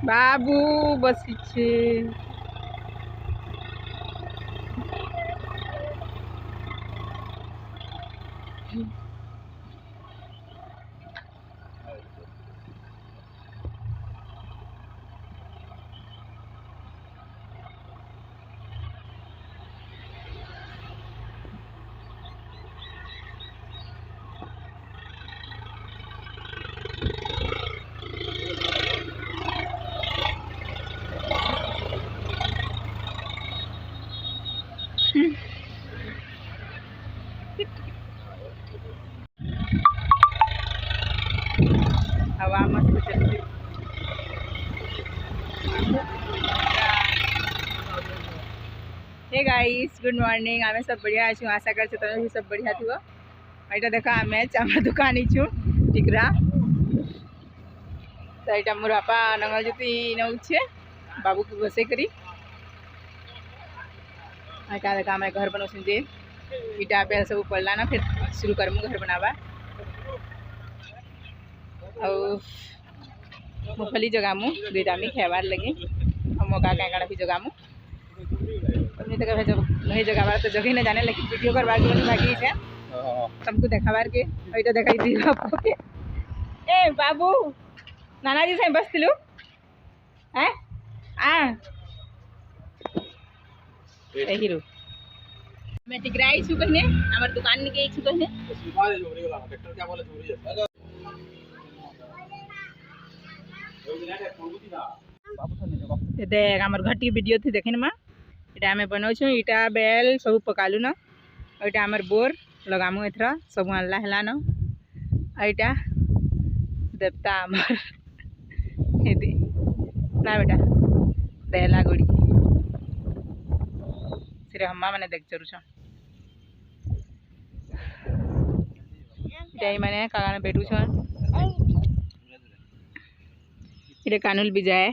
बाबू बसिछे हवा मस्त चलती। हे गाइस गुड मॉर्निंग आमे सब बढ़िया अच्छे आशा कर तुम भी सब बढ़िया थी। यहाँ देख आम आम दुकान छू टिकरा तो यहाँ मोर बापा नंगल ज्योति नौचे बाबू को बसई करी क्या देखा आम घर बनाऊ जे ईटा पे सब पड़ला ना फिर शुरू करमु घर बनावा और मूँगफली जगामु दुईटा मी खेबार लगे और मौका काँकड़ा भी जगामु नहीं जगाबार तो जगह नहीं जाने लेकिन वीडियो करवार के भागी है सबको देखाबार के वही देखा दी बापू के ए बाबू नाना जी से बस तिलु हैं हीरो मैं टिकराई छु कहने हमर दुकान के छु कहने देख हमर घटी वीडियो थी देखिन मां इटा हमें बनाऊ छु इटा बेल सब पकालु न इटा हमर बोर लगामु एथरा सब आनला हला न इटा देवता हमर हेदी ना बेटा देला गुड़ी सिरे हम्मा माने देख चरु छ इटा माने कागाने बैठू छ इरे कानुल बिजाए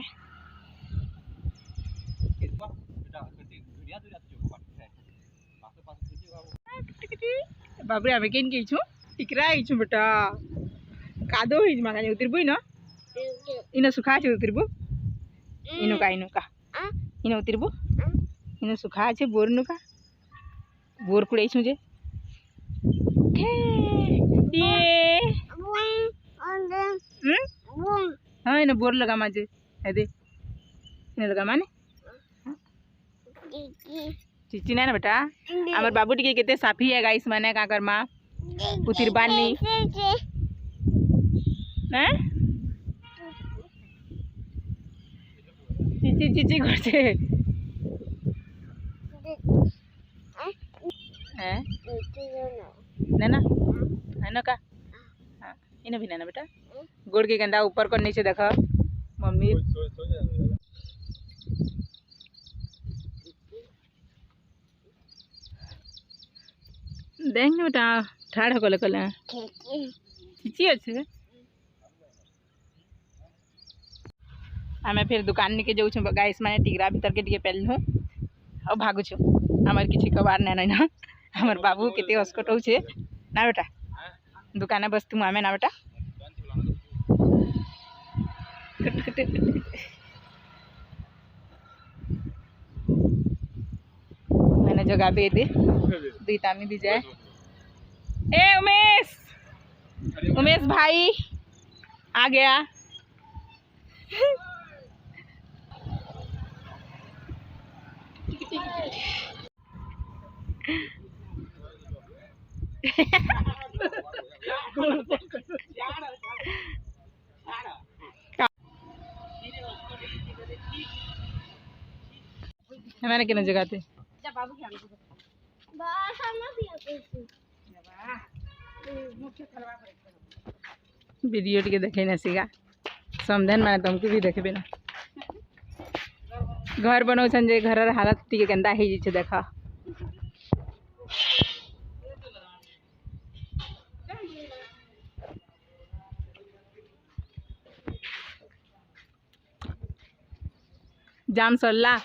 बाबरे आमे केन के छु टिकरा छु बेटा कादो हिज मागा उतरबुई न इनो सुखा छ उतरबु इनो का इनो उतरबु इनो सुखा छ बोर नुका बोर कुड़ै छु जे ये हाँ इनो बोर लगा माजे दे इने लगा माने चिची ना बेटा आमर बाबू टिके केते साफी है गाइस माने का कर मां उतिर बानी हैं चिची चिची करछे हैं ना ना है ना का हां इने भी ना बेटा गोड़ के गंदा ऊपर कर नीचे देखा मम्मी देख ना बेटा ठाड़ कले कले चिची अच्छे आमे फिर दुकान निके जाऊ छु गाइस माने टिगरा भीतर के टिके पेलनु और भागु छु हमर किछि कबार नै ना हमर बाबू केते हस्कटौ छे ना बेटा दुकाने बस्तु आमे ना बेटा मैंने जगह पे दे दीता में भी जाए ए उमेश भाई आ गया हमारे किन जगह थे वीडियो टिके देखे ना सीगा समझन माने तुमको भी देखबे ना घर बनाऊ छन जे घर हालत टिके गंदा हे जे देखा जाम सरला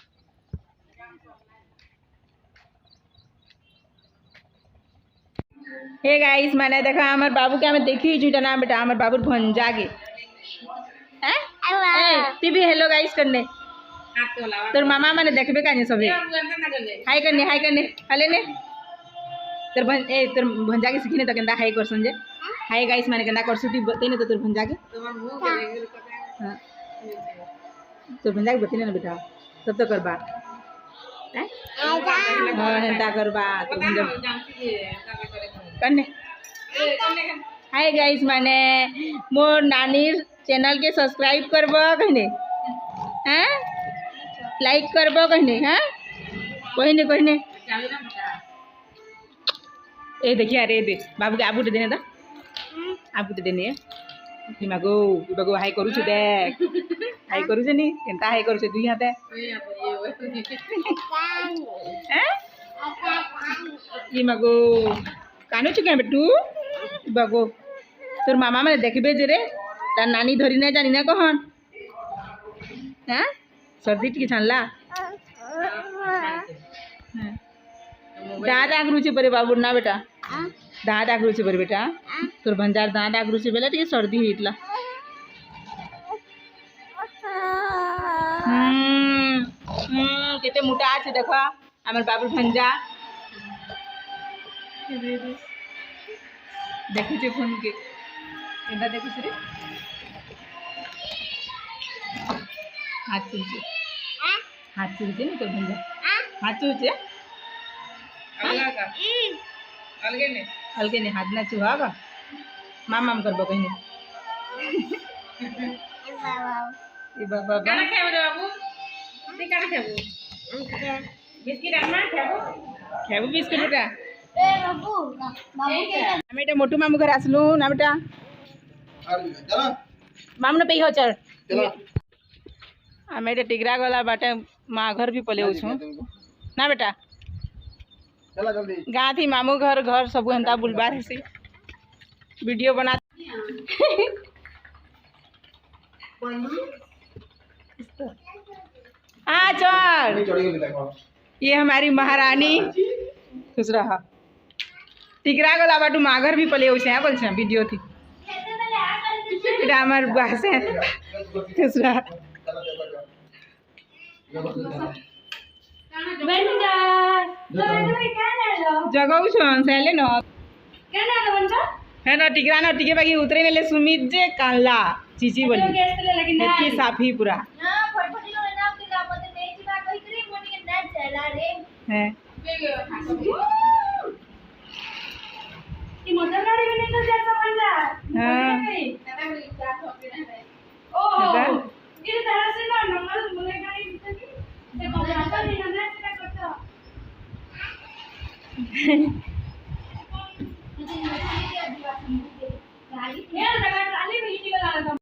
हे गाइस मैंने देखा हमारे बाबू के हमें देखी झूठा ना बेटा हमारे बाबू भंजा गे हैं ती भी हेलो गाइस करने तोर मामा माने देखबे काने सबे हाय करने हले ने तोर भंजा के सिखिने त केंदा हाय कर संजे हाय गाइस माने केंदा करसु ती बतेने तो तोर भंजा के हां तोर भंजा के बतेने ना बेटा तब तो करबा हां हेंता करबा तो भंजा करने हाय गाइस माने मोर नानीर चैनल के सब्सक्राइब करबो कहने हैं लाइक करबो कहने हैं कहने ए देखिए अरे दे बाबू के आबू देने दा आबू देने बागो हाय करू छु देख हाय करू छ नी केनता हाय करू छ दुई हाथे हैं ये मगो कानो छु के बेटू बागो तोर मामा माने देखबे जे रे तार नानी धरी ना जानी ना कहन हैं सर्दी टिके छानला दाँत आगरुचे परे बाबू ना बेटा दाँत आगरुचे परे बेटा तोर भंजार दाँत आगरुचे बेला टिके सर्दी होइतला केते मोटा আছে देखो আমার बाबू भंजा देखुचे फोन के केंदा देखुचे रे हाथ चुचे नहीं तो भंजा हाथ चुचे अलगे ने हाथ ना चुहागा माम करबो कहीं ए बाबा काना खाबो रे बाबू ते काना खाबो बिस्किट आमा खाबो बिस्किट बेटा ए बाबू हम एटा मोटू मामू घर आसलू ना बेटा मामू ने पे हो चल हम एटा टिगरा गला बाटे माँ घर भी पले छु ना बेटा गाँ थी मामू घर सब हेंता बुलबार हेसी वीडियो बना हाँ चल ये हमारी महारानी खुश रहा टिगरा गला बाटू माँ घर भी पले है बोल से वीडियो थी हमार बास है खुश रहा जगह सैले न है ना टिकरा ना टिके बाकी उतरे नेले सुमित जे काला चीची बोली हेती साफी पूरा है ये मोटर गाड़ी में नहीं तो जैसा बंदा हां ओ ये तरह से ना नंबर मोटर गाड़ी से बंदा नहीं ना से करता ये